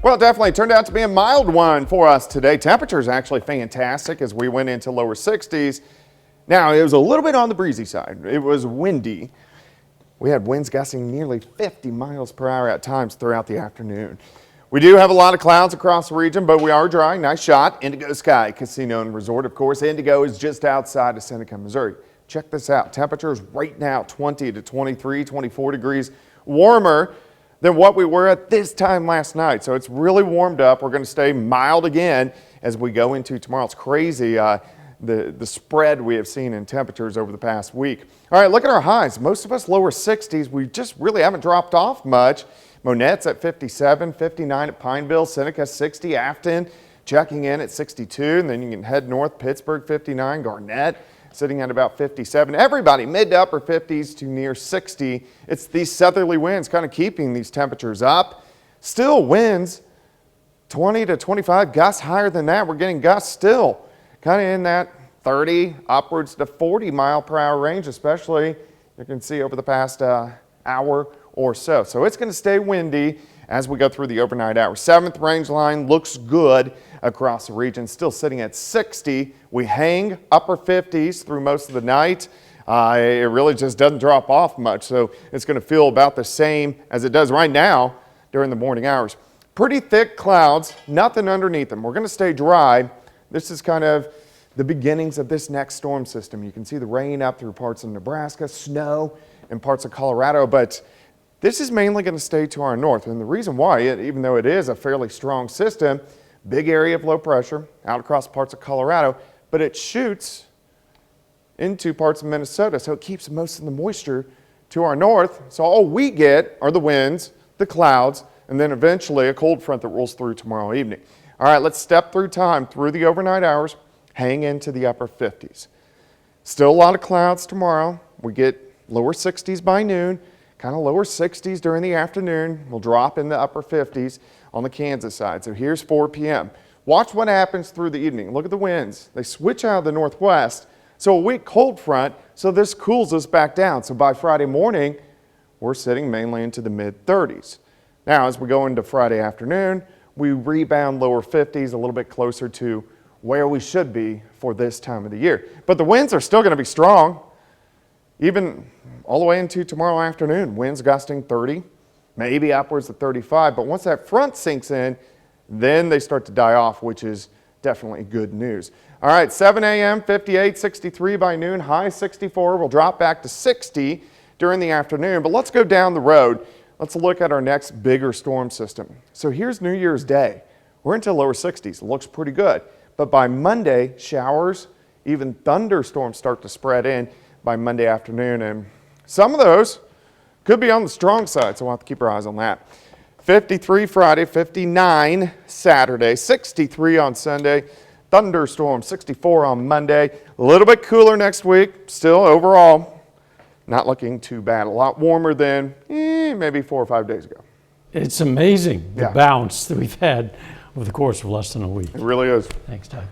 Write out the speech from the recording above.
Well, it definitely turned out to be a mild one for us today. Temperatures actually fantastic as we went into lower 60s. Now, it was a little bit on the breezy side. It was windy. We had winds gusting nearly 50 miles per hour at times throughout the afternoon. We do have a lot of clouds across the region, but we are dry. Nice shot. Indigo Sky Casino and Resort, of course. Indigo is just outside of Seneca, Missouri. Check this out. Temperatures right now 20 to 23, 24 degrees warmer than what we were at this time last night. So it's really warmed up. We're going to stay mild again as we go into tomorrow. It's crazy the spread we have seen in temperatures over the past week. All right, look at our highs. Most of us lower 60s. We just really haven't dropped off much. Monette's at 57, 59 at Pineville, Seneca 60, Afton checking in at 62, and then you can head north, Pittsburgh 59, Garnett sitting at about 57. Everybody mid to upper 50s to near 60. It's these southerly winds kind of keeping these temperatures up. Still winds 20 to 25, gusts higher than that. We're getting gusts still kind of in that 30 upwards to 40 mile per hour range, especially you can see over the past hour or so. So it's going to stay windy as we go through the overnight hours. 7th range line looks good across the region, still sitting at 60. We hang upper 50s through most of the night. It really just doesn't drop off much, so it's going to feel about the same as it does right now during the morning hours. Pretty thick clouds, nothing underneath them. We're going to stay dry. This is kind of the beginnings of this next storm system. You can see the rain up through parts of Nebraska, snow in parts of Colorado, but this is mainly going to stay to our north. And the reason why, even though it is a fairly strong system, big area of low pressure out across parts of Colorado, but it shoots into parts of Minnesota, so it keeps most of the moisture to our north. So all we get are the winds, the clouds, and then eventually a cold front that rolls through tomorrow evening. All right, let's step through time through the overnight hours, hang into the upper 50s. Still a lot of clouds tomorrow. We get lower 60s by noon, kind of lower 60s during the afternoon. We'll drop in the upper 50s on the Kansas side. So here's 4 p.m. Watch what happens through the evening. Look at the winds. They switch out of the northwest. So a weak cold front, so this cools us back down. So by Friday morning, we're sitting mainly into the mid 30s. Now, as we go into Friday afternoon, we rebound lower 50s, a little bit closer to where we should be for this time of the year. But the winds are still going to be strong, even all the way into tomorrow afternoon. Winds gusting 30, maybe upwards of 35. But once that front sinks in, then they start to die off, which is definitely good news. All right, 7 a.m., 58, 63 by noon, high 64. We'll drop back to 60 during the afternoon. But let's go down the road. Let's look at our next bigger storm system. So here's New Year's Day. We're into lower 60s. It looks pretty good. But by Monday, showers, even thunderstorms start to spread in by Monday afternoon. And some of those could be on the strong side, so we'll have to keep our eyes on that. 53 Friday, 59 Saturday, 63 on Sunday. Thunderstorm, 64 on Monday. A little bit cooler next week. Still, overall, not looking too bad. A lot warmer than maybe 4 or 5 days ago. It's amazing the bounce that we've had over the course of less than a week. It really is. Thanks, Doug.